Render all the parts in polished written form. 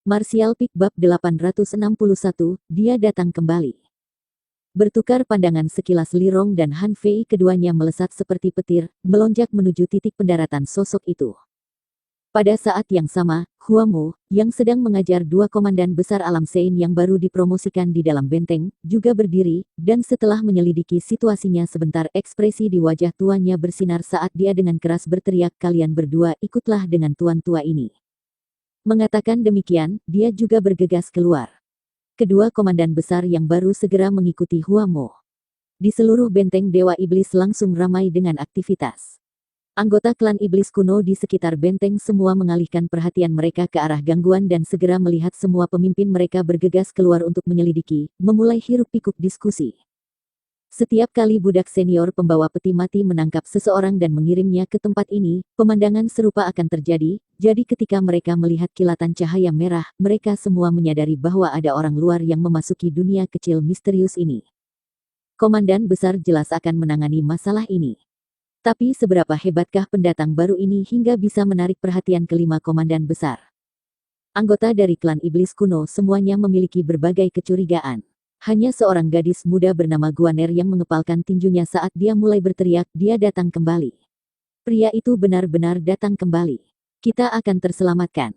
Martial Peak Bab 861, dia datang kembali. Bertukar pandangan sekilas Li Rong dan Han Fei, keduanya melesat seperti petir, melonjak menuju titik pendaratan sosok itu. Pada saat yang sama, Hua Mo, yang sedang mengajar dua komandan besar alam Sein yang baru dipromosikan di dalam benteng, juga berdiri, dan setelah menyelidiki situasinya sebentar, ekspresi di wajah tuannya bersinar saat dia dengan keras berteriak, "Kalian berdua ikutlah dengan tuan tua ini." Mengatakan demikian, dia juga bergegas keluar. Kedua komandan besar yang baru segera mengikuti Hua Mo. Di seluruh benteng Dewa Iblis langsung ramai dengan aktivitas. Anggota klan iblis kuno di sekitar benteng semua mengalihkan perhatian mereka ke arah gangguan dan segera melihat semua pemimpin mereka bergegas keluar untuk menyelidiki, memulai hiruk-pikuk diskusi. Setiap kali budak senior pembawa peti mati menangkap seseorang dan mengirimnya ke tempat ini, pemandangan serupa akan terjadi, jadi ketika mereka melihat kilatan cahaya merah, mereka semua menyadari bahwa ada orang luar yang memasuki dunia kecil misterius ini. Komandan besar jelas akan menangani masalah ini. Tapi seberapa hebatkah pendatang baru ini hingga bisa menarik perhatian kelima komandan besar? Anggota dari klan iblis kuno semuanya memiliki berbagai kecurigaan. Hanya seorang gadis muda bernama Guaner yang mengepalkan tinjunya saat dia mulai berteriak, "Dia datang kembali. Pria itu benar-benar datang kembali. Kita akan terselamatkan."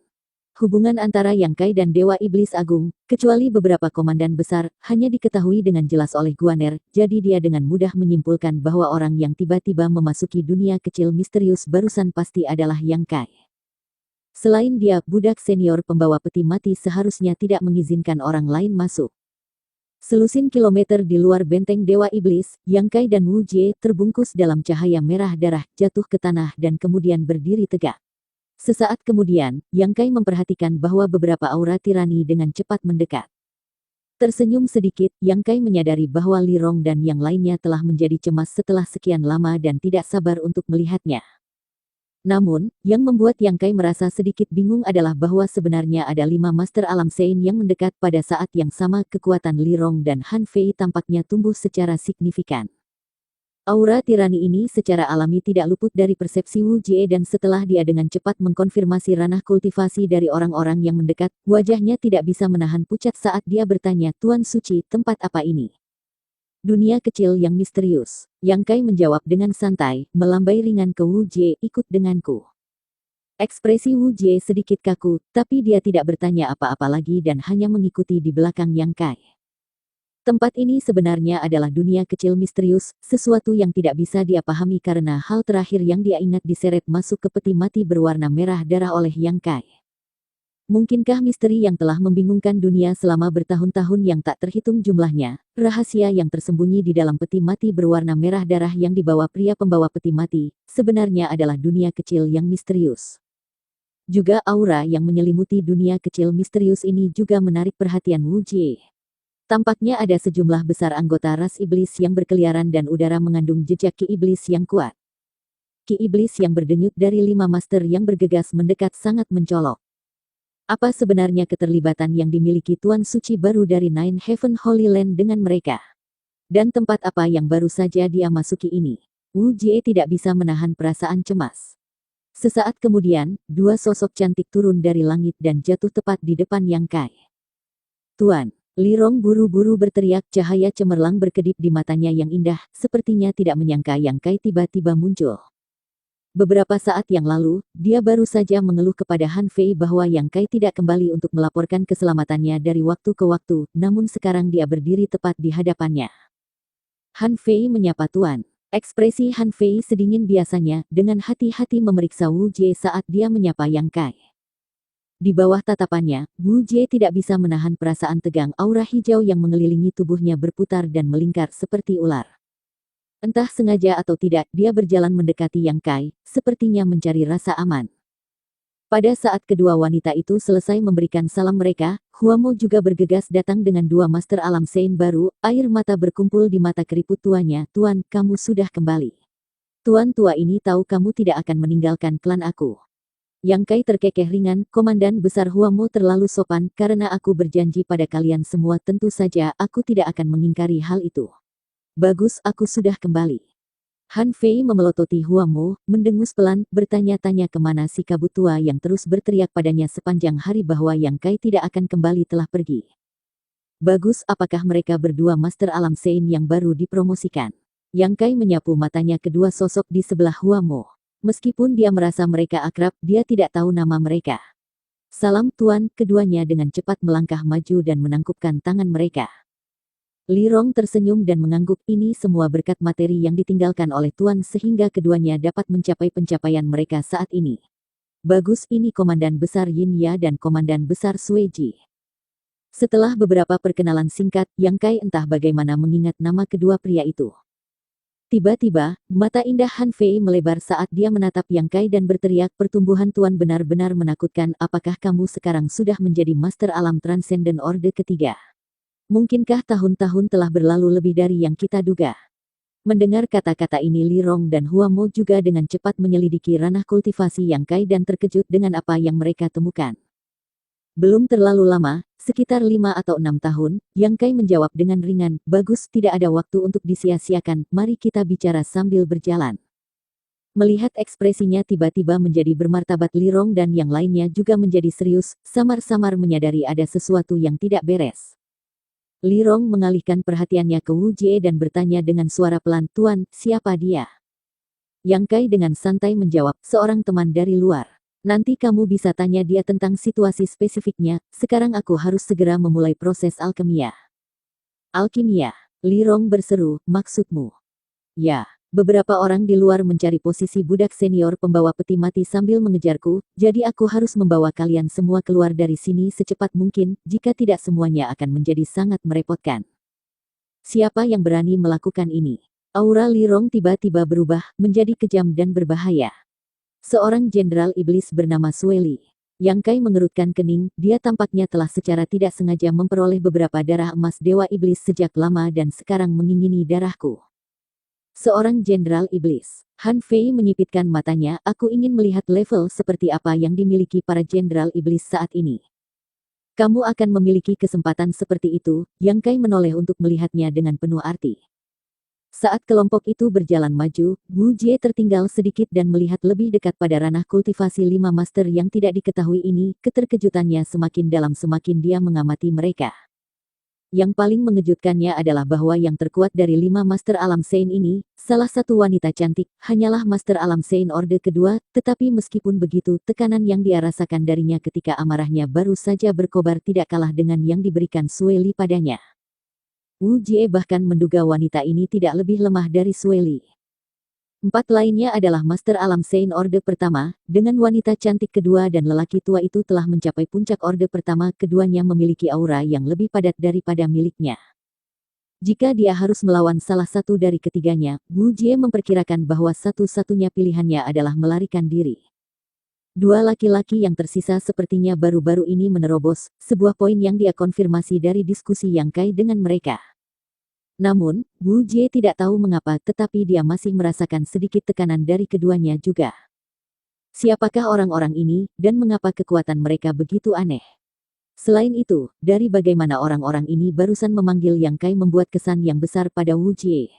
Hubungan antara Yang Kai dan Dewa Iblis Agung, kecuali beberapa komandan besar, hanya diketahui dengan jelas oleh Guaner, jadi dia dengan mudah menyimpulkan bahwa orang yang tiba-tiba memasuki dunia kecil misterius barusan pasti adalah Yang Kai. Selain dia, budak senior pembawa peti mati seharusnya tidak mengizinkan orang lain masuk. Selusin kilometer di luar benteng Dewa Iblis, Yang Kai dan Wu Jie terbungkus dalam cahaya merah darah, jatuh ke tanah dan kemudian berdiri tegak. Sesaat kemudian, Yang Kai memperhatikan bahwa beberapa aura tirani dengan cepat mendekat. Tersenyum sedikit, Yang Kai menyadari bahwa Li Rong dan yang lainnya telah menjadi cemas setelah sekian lama dan tidak sabar untuk melihatnya. Namun, yang membuat Yang Kai merasa sedikit bingung adalah bahwa sebenarnya ada 5 Master Alam Sein yang mendekat pada saat yang sama. Kekuatan Li Rong dan Han Fei tampaknya tumbuh secara signifikan. Aura tirani ini secara alami tidak luput dari persepsi Wu Jie dan setelah dia dengan cepat mengkonfirmasi ranah kultivasi dari orang-orang yang mendekat, wajahnya tidak bisa menahan pucat saat dia bertanya, "Tuan Suci, tempat apa ini?" "Dunia kecil yang misterius." Yang Kai menjawab dengan santai, melambai ringan ke Wu Jie, "Ikut denganku." Ekspresi Wu Jie sedikit kaku, tapi dia tidak bertanya apa-apa lagi dan hanya mengikuti di belakang Yang Kai. Tempat ini sebenarnya adalah dunia kecil misterius, sesuatu yang tidak bisa dia pahami karena hal terakhir yang dia ingat diseret masuk ke peti mati berwarna merah darah oleh Yang Kai. Mungkinkah misteri yang telah membingungkan dunia selama bertahun-tahun yang tak terhitung jumlahnya, rahasia yang tersembunyi di dalam peti mati berwarna merah darah yang dibawa pria pembawa peti mati, sebenarnya adalah dunia kecil yang misterius. Juga aura yang menyelimuti dunia kecil misterius ini juga menarik perhatian Wu Jie. Tampaknya ada sejumlah besar anggota ras iblis yang berkeliaran dan udara mengandung jejak ki iblis yang kuat. Ki iblis yang berdenyut dari 5 master yang bergegas mendekat sangat mencolok. Apa sebenarnya keterlibatan yang dimiliki Tuan Suci baru dari Nine Heaven Holy Land dengan mereka? Dan tempat apa yang baru saja dia masuki ini? Wu Jie tidak bisa menahan perasaan cemas. Sesaat kemudian, 2 sosok cantik turun dari langit dan jatuh tepat di depan Yang Kai. "Tuan!" Li Rong buru-buru berteriak, cahaya cemerlang berkedip di matanya yang indah, sepertinya tidak menyangka Yang Kai tiba-tiba muncul. Beberapa saat yang lalu, dia baru saja mengeluh kepada Han Fei bahwa Yang Kai tidak kembali untuk melaporkan keselamatannya dari waktu ke waktu, namun sekarang dia berdiri tepat di hadapannya. Han Fei menyapa Tuan. Ekspresi Han Fei sedingin biasanya, dengan hati-hati memeriksa Wu Jie saat dia menyapa Yang Kai. Di bawah tatapannya, Wu Jie tidak bisa menahan perasaan tegang. Aura hijau yang mengelilingi tubuhnya berputar dan melingkar seperti ular. Entah sengaja atau tidak, dia berjalan mendekati Yang Kai, sepertinya mencari rasa aman. Pada saat kedua wanita itu selesai memberikan salam mereka, Hua Mo juga bergegas datang dengan 2 Master Alam Sein baru. Air mata berkumpul di mata keriput tuanya. "Tuan, kamu sudah kembali. Tuan tua ini tahu kamu tidak akan meninggalkan klan aku." Yang Kai terkekeh ringan, "Komandan besar Hua Mo terlalu sopan, karena aku berjanji pada kalian semua tentu saja aku tidak akan mengingkari hal itu." "Bagus, aku sudah kembali." Han Fei memelototi Huamo, mendengus pelan, bertanya-tanya kemana si kabut tua yang terus berteriak padanya sepanjang hari bahwa Yang Kai tidak akan kembali telah pergi. Bagus, apakah mereka berdua Master Alam Sein yang baru dipromosikan? Yang Kai menyapu matanya kedua sosok di sebelah Huamo. Meskipun dia merasa mereka akrab, dia tidak tahu nama mereka. Salam Tuan, keduanya dengan cepat melangkah maju dan menangkupkan tangan mereka. Li Rong tersenyum dan mengangguk, ini semua berkat materi yang ditinggalkan oleh Tuan sehingga keduanya dapat mencapai pencapaian mereka saat ini. Bagus, ini Komandan Besar Yin Ya dan Komandan Besar Sui Ji. Setelah beberapa perkenalan singkat, Yang Kai entah bagaimana mengingat nama kedua pria itu. Tiba-tiba, mata indah Han Fei melebar saat dia menatap Yang Kai dan berteriak, pertumbuhan Tuan benar-benar menakutkan, apakah kamu sekarang sudah menjadi Master Alam Transcendent Orde ketiga? Mungkinkah tahun-tahun telah berlalu lebih dari yang kita duga? Mendengar kata-kata ini Li Rong dan Huamo juga dengan cepat menyelidiki ranah kultivasi Yang Kai dan terkejut dengan apa yang mereka temukan. Belum terlalu lama, sekitar 5 atau 6 tahun, Yang Kai menjawab dengan ringan, bagus, tidak ada waktu untuk disia-siakan, mari kita bicara sambil berjalan. Melihat ekspresinya tiba-tiba menjadi bermartabat, Li Rong dan yang lainnya juga menjadi serius, samar-samar menyadari ada sesuatu yang tidak beres. Li Rong mengalihkan perhatiannya ke Wu Jie dan bertanya dengan suara pelan, Tuan, siapa dia? Yang Kai dengan santai menjawab, seorang teman dari luar. Nanti kamu bisa tanya dia tentang situasi spesifiknya, sekarang aku harus segera memulai proses alkimia. Alkimia, Li Rong berseru, maksudmu? Ya. Beberapa orang di luar mencari posisi budak senior pembawa peti mati sambil mengejarku, jadi aku harus membawa kalian semua keluar dari sini secepat mungkin, jika tidak semuanya akan menjadi sangat merepotkan. Siapa yang berani melakukan ini? Aura Li Rong tiba-tiba berubah, menjadi kejam dan berbahaya. Seorang jenderal iblis bernama Sui Li. Yang Kai mengerutkan kening, dia tampaknya telah secara tidak sengaja memperoleh beberapa darah emas Dewa Iblis sejak lama dan sekarang mengingini darahku. Seorang jenderal iblis. Han Fei menyipitkan matanya, aku ingin melihat level seperti apa yang dimiliki para jenderal iblis saat ini. Kamu akan memiliki kesempatan seperti itu, Yang Kai menoleh untuk melihatnya dengan penuh arti. Saat kelompok itu berjalan maju, Wu Jie tertinggal sedikit dan melihat lebih dekat pada ranah kultivasi 5 master yang tidak diketahui ini, keterkejutannya semakin dalam semakin dia mengamati mereka. Yang paling mengejutkannya adalah bahwa yang terkuat dari 5 Master Alam Sein ini, salah satu wanita cantik, hanyalah Master Alam Sein Orde kedua, tetapi meskipun begitu, tekanan yang dia rasakan darinya ketika amarahnya baru saja berkobar tidak kalah dengan yang diberikan Sui Li padanya. Wu Jie bahkan menduga wanita ini tidak lebih lemah dari Sui Li. 4 lainnya adalah Master Alam Sein Orde pertama, dengan wanita cantik kedua dan lelaki tua itu telah mencapai puncak Orde pertama, keduanya memiliki aura yang lebih padat daripada miliknya. Jika dia harus melawan salah satu dari ketiganya, Wu Jie memperkirakan bahwa satu-satunya pilihannya adalah melarikan diri. 2 laki-laki yang tersisa sepertinya baru-baru ini menerobos, sebuah poin yang dia konfirmasi dari diskusi Yang Kai dengan mereka. Namun, Wu Jie tidak tahu mengapa tetapi dia masih merasakan sedikit tekanan dari keduanya juga. Siapakah orang-orang ini, dan mengapa kekuatan mereka begitu aneh? Selain itu, dari bagaimana orang-orang ini barusan memanggil Yang Kai membuat kesan yang besar pada Wu Jie.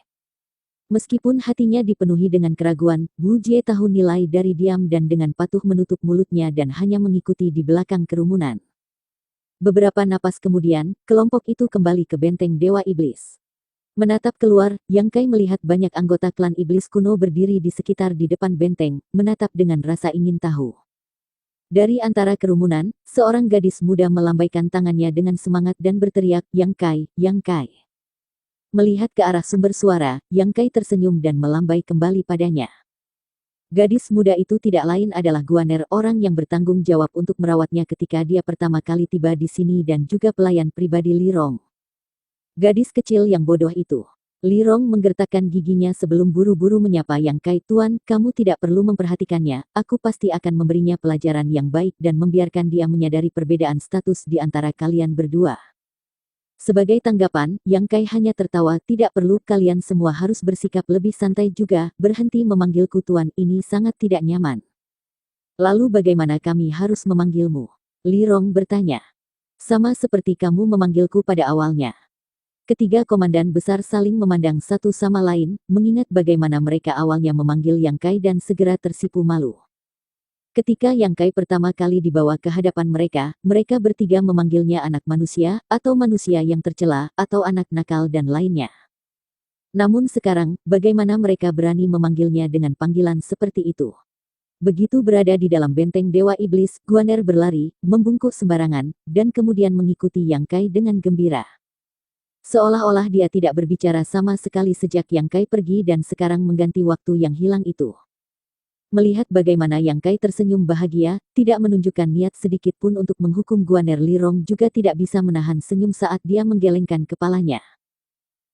Meskipun hatinya dipenuhi dengan keraguan, Wu Jie tahu nilai dari diam dan dengan patuh menutup mulutnya dan hanya mengikuti di belakang kerumunan. Beberapa napas kemudian, kelompok itu kembali ke benteng Dewa Iblis. Menatap keluar, Yang Kai melihat banyak anggota klan iblis kuno berdiri di sekitar di depan benteng, menatap dengan rasa ingin tahu. Dari antara kerumunan, seorang gadis muda melambaikan tangannya dengan semangat dan berteriak, Yang Kai, Yang Kai. Melihat ke arah sumber suara, Yang Kai tersenyum dan melambai kembali padanya. Gadis muda itu tidak lain adalah Guaner, orang yang bertanggung jawab untuk merawatnya ketika dia pertama kali tiba di sini dan juga pelayan pribadi Li Rong. Gadis kecil yang bodoh itu. Li Rong menggertakkan giginya sebelum buru-buru menyapa Yang Kai, Tuan, kamu tidak perlu memperhatikannya, aku pasti akan memberinya pelajaran yang baik dan membiarkan dia menyadari perbedaan status di antara kalian berdua. Sebagai tanggapan, Yang Kai hanya tertawa, tidak perlu, kalian semua harus bersikap lebih santai juga, berhenti memanggilku Tuan, ini sangat tidak nyaman. Lalu bagaimana kami harus memanggilmu? Li Rong bertanya. Sama seperti kamu memanggilku pada awalnya. Ketiga komandan besar saling memandang satu sama lain, mengingat bagaimana mereka awalnya memanggil Yang Kai dan segera tersipu malu. Ketika Yang Kai pertama kali dibawa ke hadapan mereka, mereka bertiga memanggilnya anak manusia, atau manusia yang tercela, atau anak nakal dan lainnya. Namun sekarang, bagaimana mereka berani memanggilnya dengan panggilan seperti itu? Begitu berada di dalam benteng Dewa Iblis, Guaner berlari, membungkuk sembarangan, dan kemudian mengikuti Yang Kai dengan gembira. Seolah-olah dia tidak berbicara sama sekali sejak Yang Kai pergi dan sekarang mengganti waktu yang hilang itu. Melihat bagaimana Yang Kai tersenyum bahagia, tidak menunjukkan niat sedikit pun untuk menghukum Guaner, Lirong juga tidak bisa menahan senyum saat dia menggelengkan kepalanya.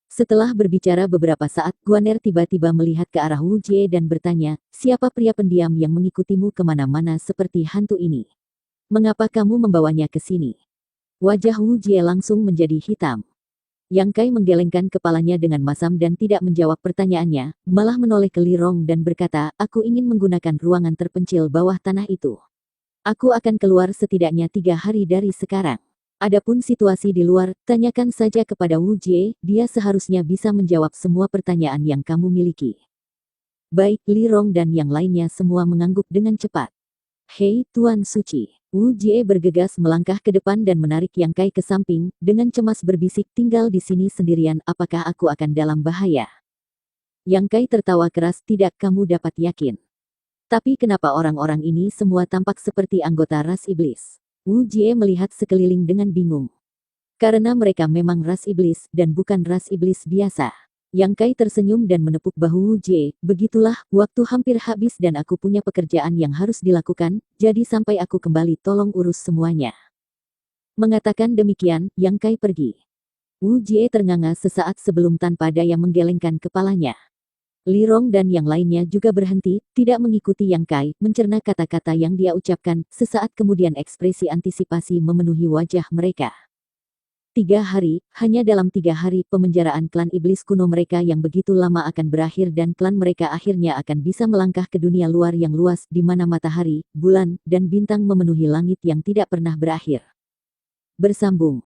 Setelah berbicara beberapa saat, Guaner tiba-tiba melihat ke arah Wu Jie dan bertanya, siapa pria pendiam yang mengikutimu kemana-mana seperti hantu ini? Mengapa kamu membawanya ke sini? Wajah Wu Jie langsung menjadi hitam. Yang Kai menggelengkan kepalanya dengan masam dan tidak menjawab pertanyaannya, malah menoleh ke Lirong dan berkata, aku ingin menggunakan ruangan terpencil bawah tanah itu. Aku akan keluar setidaknya 3 hari dari sekarang. Adapun situasi di luar, tanyakan saja kepada Wu Jie, dia seharusnya bisa menjawab semua pertanyaan yang kamu miliki. Baik, Lirong dan yang lainnya semua mengangguk dengan cepat. Hei, Tuan Suci. Wu Jie bergegas melangkah ke depan dan menarik Yang Kai ke samping, dengan cemas berbisik, tinggal di sini sendirian, apakah aku akan dalam bahaya? Yang Kai tertawa keras, tidak, kamu dapat yakin. Tapi kenapa orang-orang ini semua tampak seperti anggota ras iblis? Wu Jie melihat sekeliling dengan bingung. Karena mereka memang ras iblis, dan bukan ras iblis biasa. Yang Kai tersenyum dan menepuk bahu Wu Jie, begitulah, waktu hampir habis dan aku punya pekerjaan yang harus dilakukan, jadi sampai aku kembali tolong urus semuanya. Mengatakan demikian, Yang Kai pergi. Wu Jie ternganga sesaat sebelum tanpa daya menggelengkan kepalanya. Lirong dan yang lainnya juga berhenti, tidak mengikuti Yang Kai, mencerna kata-kata yang dia ucapkan, sesaat kemudian ekspresi antisipasi memenuhi wajah mereka. 3 hari, hanya dalam 3 hari pemenjaraan klan iblis kuno mereka yang begitu lama akan berakhir dan klan mereka akhirnya akan bisa melangkah ke dunia luar yang luas di mana matahari, bulan, dan bintang memenuhi langit yang tidak pernah berakhir. Bersambung.